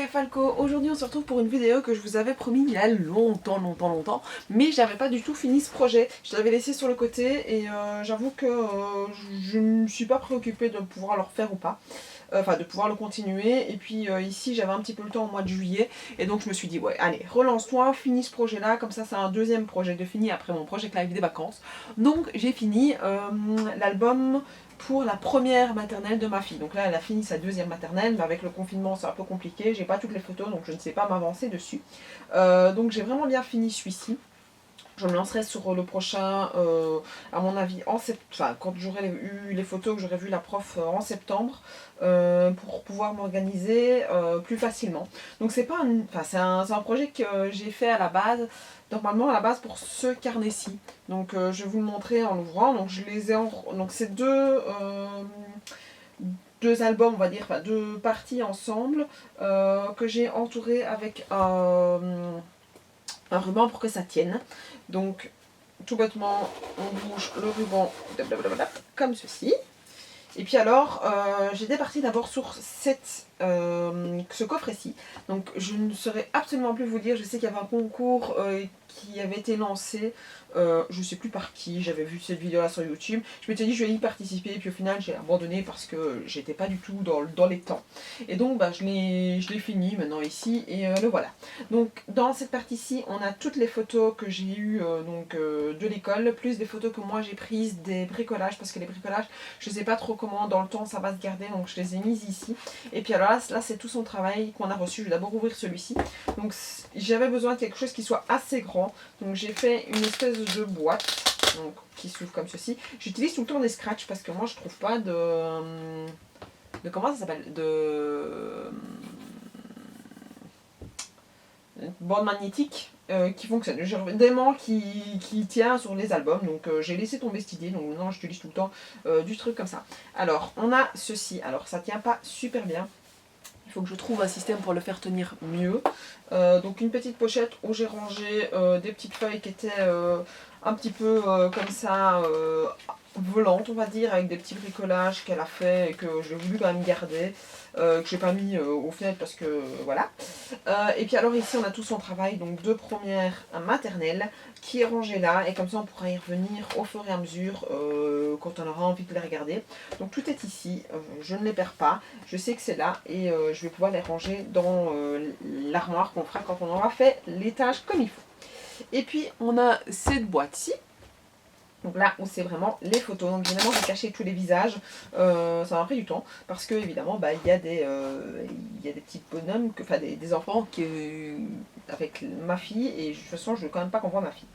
c'est Falco. Aujourd'hui on se retrouve pour une vidéo que je vous avais promis il y a longtemps, mais j'avais pas du tout fini ce projet. Je l'avais laissé sur le côté et j'avoue que je ne me suis pas préoccupée de pouvoir le refaire ou pas. Enfin de pouvoir le continuer, et puis ici j'avais un petit peu le temps au mois de juillet, et donc je me suis dit ouais allez relance-toi, finis ce projet là, comme ça c'est un deuxième projet de fini après mon projet live des vacances. Donc j'ai fini l'album pour la première maternelle de ma fille. Donc là elle a fini sa deuxième maternelle, mais avec le confinement c'est un peu compliqué, j'ai pas toutes les photos donc je ne sais pas m'avancer dessus. Donc j'ai vraiment bien fini celui-ci. Je me lancerai sur le prochain, à mon avis, enfin, quand j'aurai eu les photos, que j'aurai vu la prof en septembre, pour pouvoir m'organiser plus facilement. Donc c'est pas enfin, c'est un projet que j'ai fait à la base, normalement à la base pour ce carnet-ci. Donc je vais vous le montrer en l'ouvrant. Donc je les ai donc c'est deux albums, on va dire, enfin deux parties ensemble, que j'ai entouré avec un ruban pour que ça tienne. Donc tout bêtement on bouge le ruban comme ceci. Et puis alors j'étais partie d'abord sur ce coffret-ci. Donc je ne saurais absolument plus vous dire, je sais qu'il y avait un concours qui avait été lancé, je ne sais plus par qui, j'avais vu cette vidéo là sur YouTube, je m'étais dit je vais y participer, et puis au final j'ai abandonné parce que j'étais pas du tout dans les temps. Et donc bah, je l'ai fini maintenant ici, et le voilà. Donc dans cette partie-ci on a toutes les photos que j'ai eues de l'école, plus des photos que moi j'ai prises des bricolages, parce que les bricolages je sais pas trop comment dans le temps ça va se garder, donc je les ai mises ici. Et puis alors là c'est tout son travail qu'on a reçu. Je vais d'abord ouvrir celui-ci. Donc j'avais besoin de quelque chose qui soit assez grand, donc j'ai fait une espèce de boîte donc, qui s'ouvre comme ceci. J'utilise tout le temps des scratchs parce que moi je trouve pas de comment ça s'appelle, de bande magnétique qui fonctionne. J'ai un aimant qui tient sur les albums, donc j'ai laissé tomber cette idée, donc maintenant j'utilise tout le temps du truc comme ça. Alors on a ceci, alors ça tient pas super bien, il faut que je trouve un système pour le faire tenir mieux. Donc une petite pochette où j'ai rangé des petites feuilles qui étaient un petit peu comme ça, volantes on va dire, avec des petits bricolages qu'elle a fait et que j'ai voulu quand même garder, que j'ai pas mis aux fenêtres parce que voilà. Et puis alors ici on a tout son travail, donc de première maternelle, qui est rangé là, et comme ça on pourra y revenir au fur et à mesure quand on aura envie de les regarder. Donc tout est ici, je ne les perds pas, je sais que c'est là, et je vais pouvoir les ranger dans l'armoire qu'on fera quand on aura fait l'étage comme il faut. Et puis on a cette boîte-ci. Donc là où c'est vraiment les photos. Donc évidemment j'ai caché tous les visages, ça m'a pris du temps parce que évidemment bah, il y a des petits bonhommes, enfin des enfants avec ma fille, et de toute façon je veux quand même pas qu'on voit ma fille.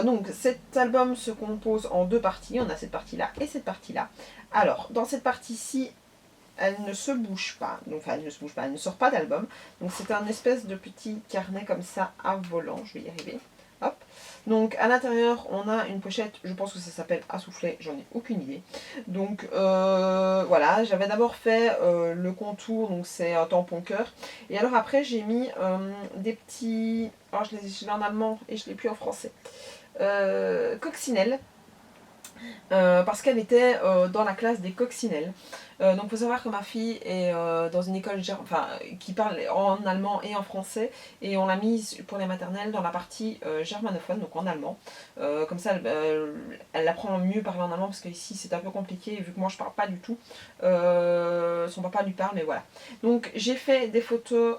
Donc cet album se compose en deux parties, on a cette partie là et cette partie là. Alors dans cette partie-ci elle ne se bouge pas, donc enfin elle ne se bouge pas, elle ne sort pas d'album. Donc c'est un espèce de petit carnet comme ça à volant, je vais y arriver. Hop. Donc à l'intérieur on a une pochette, je pense que ça s'appelle à souffler, j'en ai aucune idée. Donc voilà, j'avais d'abord fait le contour, donc c'est un tampon cœur. Et alors après j'ai mis des petits, alors je l'ai en allemand et je l'ai plus en français, coccinelles. Parce qu'elle était dans la classe des coccinelles. Donc il faut savoir que ma fille est dans une école qui parle en allemand et en français, et on l'a mise pour les maternelles dans la partie germanophone, donc en allemand. Comme ça elle apprend mieux parler en allemand, parce qu'ici c'est un peu compliqué vu que moi je parle pas du tout. Son papa lui parle, mais voilà. Donc j'ai fait des photos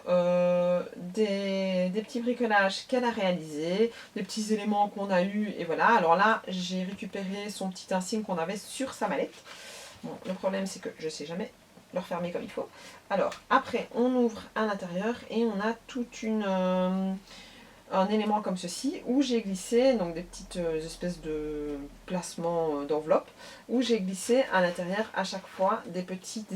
des petits bricolages qu'elle a réalisés, des petits éléments qu'on a eu, et voilà. Alors là j'ai récupéré son petit insigne qu'on avait sur sa mallette. Bon, le problème c'est que je sais jamais le refermer comme il faut. Alors après on ouvre à l'intérieur et on a toute un élément comme ceci où j'ai glissé donc des petites espèces de placements d'enveloppe, où j'ai glissé à l'intérieur à chaque fois des petites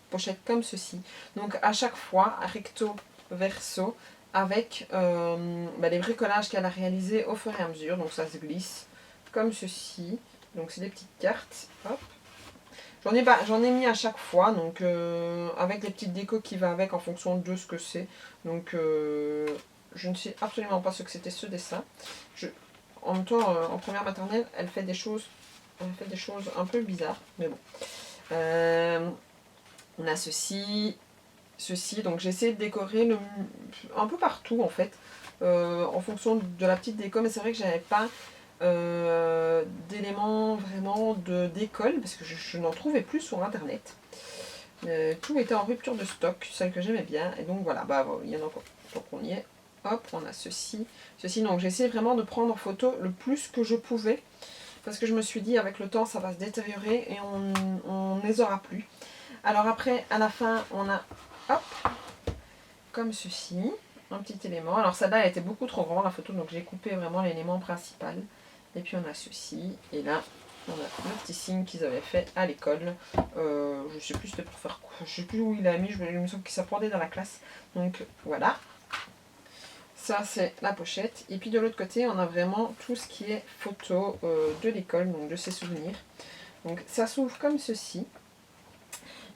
pochettes comme ceci. Donc à chaque fois recto verso avec les bricolages qu'elle a réalisés au fur et à mesure. Donc ça se glisse comme ceci. Donc c'est des petites cartes. Hop. J'en ai mis à chaque fois, donc avec les petites décos qui va avec en fonction de ce que c'est. Donc je ne sais absolument pas ce que c'était ce dessin. En même temps, en première maternelle, elle fait des choses un peu bizarres, mais bon. On a ceci. ceci. Donc j'ai essayé de décorer un peu partout en fait, en fonction de la petite déco, mais c'est vrai que j'avais pas d'éléments vraiment de d'école, parce que je n'en trouvais plus sur internet. Tout était en rupture de stock, celle que j'aimais bien, et donc voilà, bah il y en a encore. Donc on y est. Hop, on a ceci. Donc j'ai essayé vraiment de prendre en photo le plus que je pouvais, parce que je me suis dit avec le temps ça va se détériorer et on ne les aura plus. Alors après, à la fin, on a, hop, comme ceci, un petit élément. Alors celle-là, elle était beaucoup trop grande la photo, donc j'ai coupé vraiment l'élément principal. Et puis on a ceci, et là, on a le petit signe qu'ils avaient fait à l'école. Je sais plus c'était pour faire quoi, je sais plus où il a mis, je me semble qu'il s'apprendait dans la classe. Donc voilà. Ça c'est la pochette. Et puis de l'autre côté, on a vraiment tout ce qui est photo de l'école, donc de ses souvenirs. Donc ça s'ouvre comme ceci.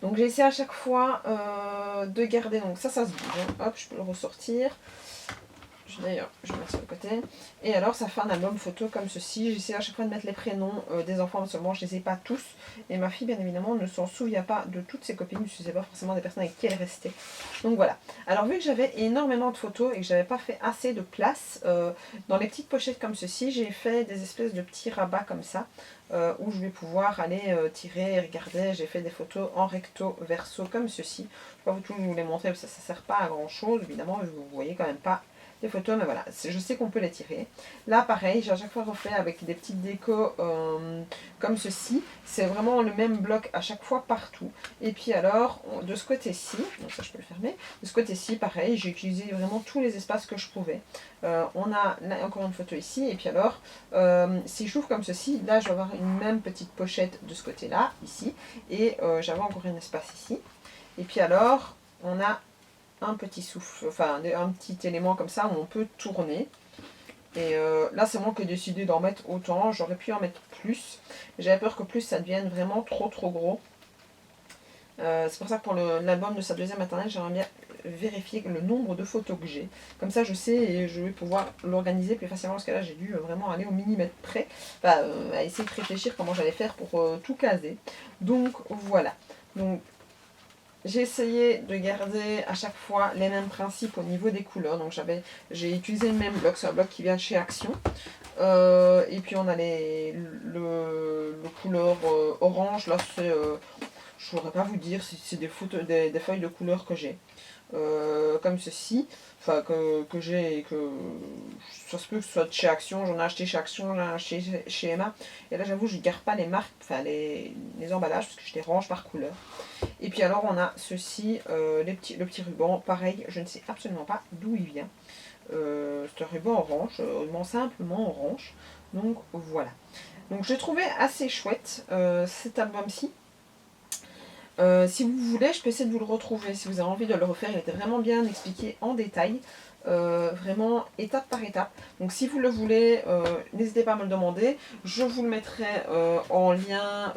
Donc j'ai essayé à chaque fois de garder, donc ça se bouge, hein. Hop, je peux le ressortir. D'ailleurs, je vais mettre sur le côté. Et alors, ça fait un album photo comme ceci. J'essaie à chaque fois de mettre les prénoms des enfants, mais seulement je ne les ai pas tous. Et ma fille, bien évidemment, ne s'en souvient pas de toutes ses copines. Je ne sais pas forcément des personnes avec qui elle restait. Donc voilà. Alors, vu que j'avais énormément de photos et que j'avais pas fait assez de place, dans les petites pochettes comme ceci, j'ai fait des espèces de petits rabats comme ça, où je vais pouvoir aller tirer et regarder. J'ai fait des photos en recto verso comme ceci. Je ne vais pas vous les montrer parce que ça ne sert pas à grand chose, évidemment. Vous voyez quand même pas les photos, mais voilà, je sais qu'on peut les tirer. Là, pareil, j'ai à chaque fois refait avec des petites décos comme ceci. C'est vraiment le même bloc à chaque fois partout. Et puis alors, de ce côté-ci, donc ça je peux le fermer, de ce côté-ci, pareil, j'ai utilisé vraiment tous les espaces que je pouvais. On a là, encore une photo ici, et puis alors, si j'ouvre comme ceci, là je vais avoir une même petite pochette de ce côté-là, ici, et j'avais encore un espace ici. Et puis alors, on a un petit souffle, enfin un petit élément comme ça où on peut tourner. Et là c'est moi qui ai décidé d'en mettre autant, j'aurais pu en mettre plus. J'avais peur que plus ça devienne vraiment trop gros. C'est pour ça que pour l'album de sa deuxième maternelle, j'aimerais bien vérifier le nombre de photos que j'ai. Comme ça je sais et je vais pouvoir l'organiser plus facilement, parce que là j'ai dû vraiment aller au millimètre près, enfin, à essayer de réfléchir comment j'allais faire pour tout caser. Donc voilà. Donc j'ai essayé de garder à chaque fois les mêmes principes au niveau des couleurs. Donc j'ai utilisé le même bloc, c'est un bloc qui vient de chez Action. Et puis on a le couleur orange, là c'est, je ne saurais pas vous dire si c'est des feuilles de couleur que j'ai. Comme ceci, enfin que j'ai, que ça se peut que ce soit de chez Action, j'en ai acheté chez Action, j'en ai acheté chez Emma. Et là j'avoue je ne garde pas les marques, enfin les emballages, parce que je les range par couleur. Et puis alors on a ceci, le petit ruban, pareil, je ne sais absolument pas d'où il vient. C'est un ruban orange, simplement orange. Donc voilà. Donc je trouvais assez chouette cet album-ci. Si vous voulez, je peux essayer de vous le retrouver. Si vous avez envie de le refaire, il était vraiment bien expliqué en détail. Vraiment étape par étape. Donc si vous le voulez, n'hésitez pas à me le demander. Je vous le mettrai en lien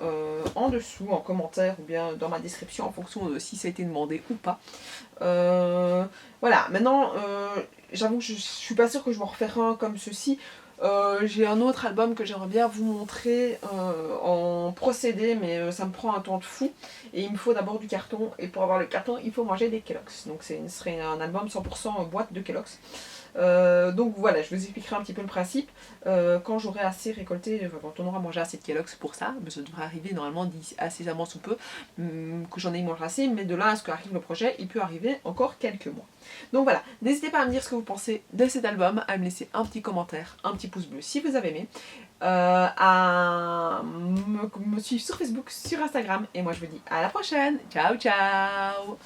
en dessous, en commentaire ou bien dans ma description en fonction de si ça a été demandé ou pas. Voilà, maintenant j'avoue que je suis pas sûre que je vais en refaire un comme ceci. J'ai un autre album que j'aimerais bien vous montrer en procédé, mais ça me prend un temps de fou et il me faut d'abord du carton, et pour avoir le carton il faut manger des Kellogg's, donc ce serait un album 100% boîte de Kellogg's. Donc voilà, je vous expliquerai un petit peu le principe quand j'aurai assez récolté, enfin, quand on aura mangé assez de Kellogg's pour ça, mais ça devrait arriver normalement incessamment sous peu, que j'en ai mangé assez, mais de là à ce qu'arrive le projet, il peut arriver encore quelques mois. Donc voilà, n'hésitez pas à me dire ce que vous pensez de cet album, à me laisser un petit commentaire, un petit pouce bleu si vous avez aimé, à me suivre sur Facebook, sur Instagram, et moi je vous dis à la prochaine, ciao ciao.